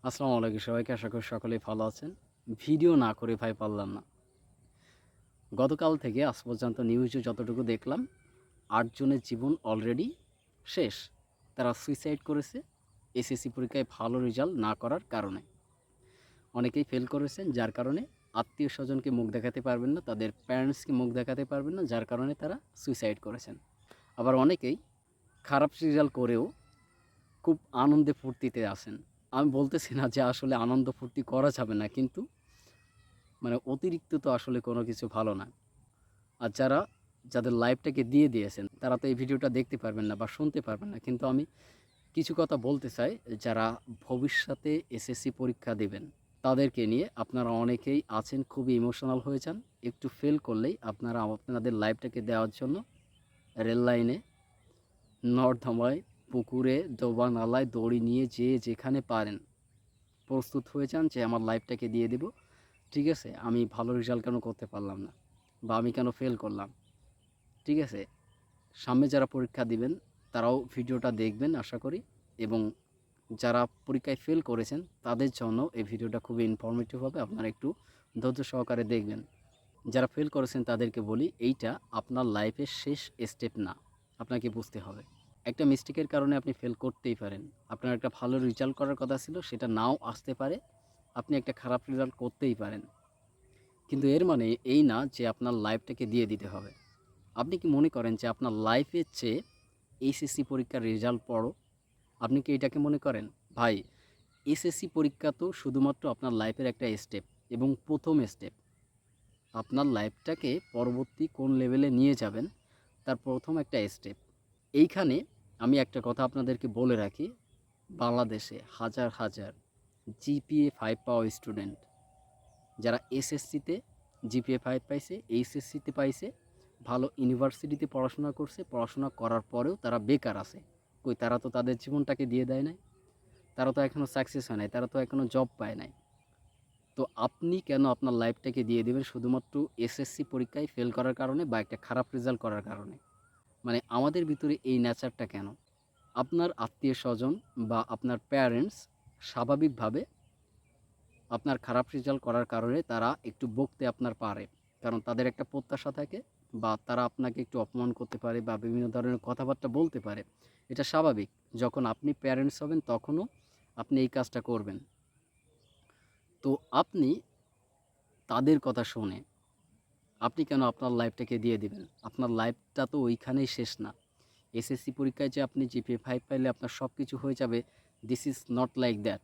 আসসালামু আলাইকুম সবাইকে। আশা করি সকলেই ভালো আছেন। ভিডিও না করে ভাই পারলাম না। গতকাল থেকে আজ পর্যন্ত নিউজে যতটুকু দেখলাম ৮ জনের জীবন অলরেডি শেষ। তারা সুইসাইড করেছে এসএসসি পরীক্ষায় ভালো রেজাল্ট না করার কারণে। অনেকেই ফেল করেছেন যার কারণে আত্মীয়স্বজনকে মুখ দেখাতে পারবেন না, তাদের প্যারেন্টসকে মুখ দেখাতে পারবেন না, যার কারণে তারা সুইসাইড করেছেন। আবার অনেকেই খারাপ রেজাল্ট করেও খুব আনন্দে ফুর্তিতে আছেন। আমি বলতেছি না যে আসলে আনন্দ ফুর্তি করা যাবে না, কিন্তু অতিরিক্ত তো আসলে কোনো কিছু ভালো না। আর যাদের লাইফটাকে দিয়ে দিয়েছেন তারা তো এই ভিডিওটা দেখতে পারবেন না বা শুনতে পারবেন না, কিন্তু আমি কিছু কথা বলতে চাই। যারা ভবিষ্যতে এসএসসি পরীক্ষা দেবেন তাদেরকে নিয়ে আপনারা অনেকেই আছেন খুবই ইমোশনাল হয়ে যান। একটু ফেল করলেই আপনারা আপনাদের লাইফটাকে দেওয়ার জন্য রেল লাইনে, নর্দমায়, পুকুরে, ডোবা নালায় দড়ি নিয়ে যে যেখানে পারেন প্রস্তুত হয়ে যান যে আমার লাইফটাকে দিয়ে দেব। ঠিক আছে, আমি ভালো রেজাল্ট কেন করতে পারলাম না, বা আমি কেন ফেল করলাম। ঠিক আছে, সামনে যারা পরীক্ষা দিবেন তারাও ভিডিওটা দেখবেন আশা করি, এবং যারা পরীক্ষায় ফেল করেছেন তাদের জন্য এই ভিডিওটা খুবই ইনফরমেটিভ হবে। আপনারা একটু ধৈর্য সহকারে দেখবেন। যারা ফেল করেছেন তাদেরকে বলি, এইটা আপনার লাইফের শেষ স্টেপ না, আপনাকে বুঝতে হবে। একটা মিস্টেকের কারণে আপনি ফেল করতেই পারেন। আপনার একটা ভালো রেজাল্ট করার কথা ছিল, সেটা নাও আসতে পারে। আপনি একটা খারাপ রেজাল্ট করতেই পারেন, কিন্তু এর মানে এই না যে আপনার লাইফটাকে দিয়ে দিতে হবে। আপনি কি মনে করেন যে আপনার লাইফের চেয়ে এইচএসসি পরীক্ষার রেজাল্ট বড়? আপনি কি এটাকে মনে করেন? ভাই, এসএসসি পরীক্ষা তো শুধুমাত্র আপনার লাইফের একটা স্টেপ, এবং প্রথম স্টেপ। আপনার লাইফটাকে পরবর্তী কোন লেভেলে নিয়ে যাবেন তার প্রথম একটা স্টেপ। এইখানে আমি একটা কথা আপনাদেরকে বলে রাখি, বাংলাদেশে হাজার হাজার জিপিএ 5 পাওয়া স্টুডেন্ট, যারা এসএসসিতে জিপিএ 5 পাইছে, এইচএসসিতে পাইছে, ভালো ইউনিভার্সিটিতে পড়াশোনা করছে, পড়াশোনা করার পরেও তারা বেকার আছে। কই, তারা তো তাদের জীবনটাকে দিয়ে দেয় নাই, তারা তো এখনও সাকসেস হয় নাই, তারা তো এখনও জব পায় নাই। তো আপনি কেন আপনার লাইফটাকে দিয়ে দেবেন শুধুমাত্র এসএসসি পরীক্ষায় ফেল করার কারণে বা একটা খারাপ রেজাল্ট করার কারণে? আমাদের ভিতরে এই নেচারটা কেন? আপনার আত্মীয় স্বজন বা আপনার প্যারেন্টস স্বাভাবিকভাবে আপনার খারাপ রেজাল্ট করার কারণে তারা একটু বকতে আপনার পারে, কারণ তাদের একটা প্রত্যাশা থাকে, বা তারা আপনাকে একটু অপমান করতে পারে বা বিভিন্ন ধরনের কথাবার্তা বলতে পারে। এটা স্বাভাবিক। যখন আপনি প্যারেন্টস হবেন তখনও আপনি এই কাজটা করবেন। তো আপনি তাদের কথা শুনে আপনি কেন আপনার লাইফটাকে দিয়ে দিবেন? আপনার লাইফটা তো ওইখানেই শেষ না। এসএসসি পরীক্ষায় যে আপনি জিপিএ 5 পাইলে আপনার সব কিছু হয়ে যাবে, this is not like that.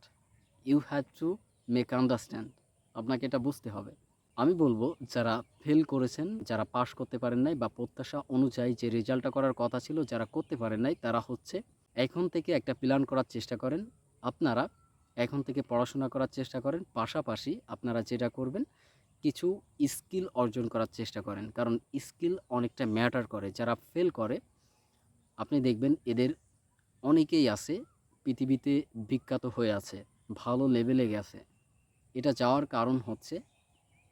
You have to make understand. আপনাকে এটা বুঝতে হবে। আমি বলবো, যারা ফেল করেছেন, যারা পাস করতে পারেন নাই বা প্রত্যাশা অনুযায়ী যে রেজাল্টটা করার কথা ছিল যারা করতে পারেন নাই, তারা হচ্ছে এখন থেকে একটা প্ল্যান করার চেষ্টা করেন। আপনারা এখন থেকে পড়াশোনা করার চেষ্টা করেন, পাশাপাশি আপনারা যেটা করবেন, কিছু স্কিল অর্জন করার চেষ্টা করেন, কারণ স্কিল অনেকটা ম্যাটার করে। যারা ফেল করে আপনি দেখবেন এদের অনেকেই আছে পৃথিবীতে বিখ্যাত হয়ে আছে, ভালো লেভেলে গেছে। এটা যাওয়ার কারণ হচ্ছে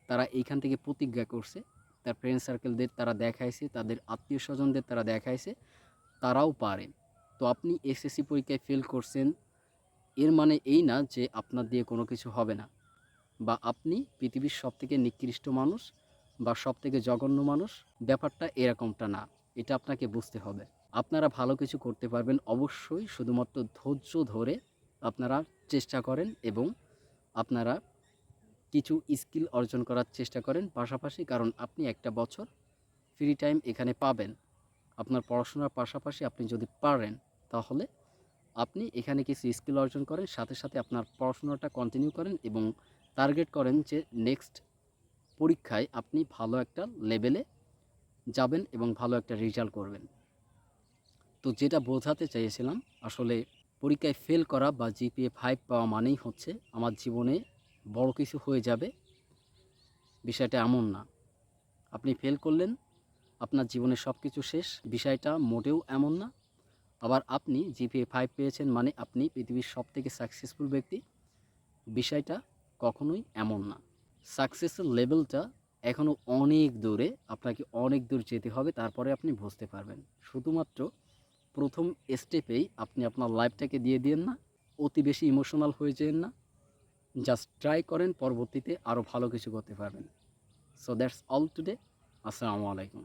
তারা এইখান থেকে প্রতিজ্ঞা করছে, তার ফ্রেন্ড সার্কেলদের তারা দেখাইছে, তাদের আত্মীয় স্বজনদের তারা দেখাইছে তারাও পারে। তো আপনি এসএসসি পরীক্ষায় ফেল করছেন, এর মানে এই না যে আপনার দিয়ে কোনো কিছু হবে না, বা আপনি পৃথিবীর সবথেকে নিকৃষ্ট মানুষ বা সবথেকে জঘন্য মানুষ। ব্যাপারটা এরকমটা না, এটা আপনাকে বুঝতে হবে। আপনারা ভালো কিছু করতে পারবেন অবশ্যই, শুধুমাত্র ধৈর্য ধরে আপনারা চেষ্টা করেন, এবং আপনারা কিছু স্কিল অর্জন করার চেষ্টা করেন পাশাপাশি, কারণ আপনি একটা বছর ফ্রি টাইম এখানে পাবেন। আপনার পড়াশোনার পাশাপাশি আপনি যদি পারেন, তাহলে আপনি এখানে কিছু স্কিল অর্জন করেন, সাথে সাথে আপনার পড়াশোনাটা কন্টিনিউ করেন, এবং টার্গেট করেন যে নেক্সট পরীক্ষায় আপনি ভালো একটা লেভেলে যাবেন এবং ভালো একটা রেজাল্ট করবেন। তো যেটা বোঝাতে চেয়েছিলাম, আসলে পরীক্ষায় ফেল করা বা জিপিএ 5 পাওয়া মানেই হচ্ছে আমার জীবনে বড় কিছু হয়ে যাবে, বিষয়টা এমন না। আপনি ফেল করলেন, আপনার জীবনে সব কিছু শেষ, বিষয়টা মোটেও এমন না। আবার আপনি জিপিএ 5 পেয়েছেন মানে আপনি পৃথিবীর সবথেকে সাকসেসফুল ব্যক্তি, বিষয়টা কখনোই এমন না। সাকসেসের লেভেলটা এখনও অনেক দূরে, আপনাকে অনেক দূর যেতে হবে, তারপরে আপনি বুঝতে পারবেন। শুধুমাত্র প্রথম স্টেপেই আপনি আপনার লাইফটাকে দিয়ে দিয়েন না, অতি বেশি ইমোশনাল হয়ে যেন না, জাস্ট ট্রাই করেন, পরবর্তীতে আরও ভালো কিছু করতে পারবেন। So that's all today. আসসালামু আলাইকুম।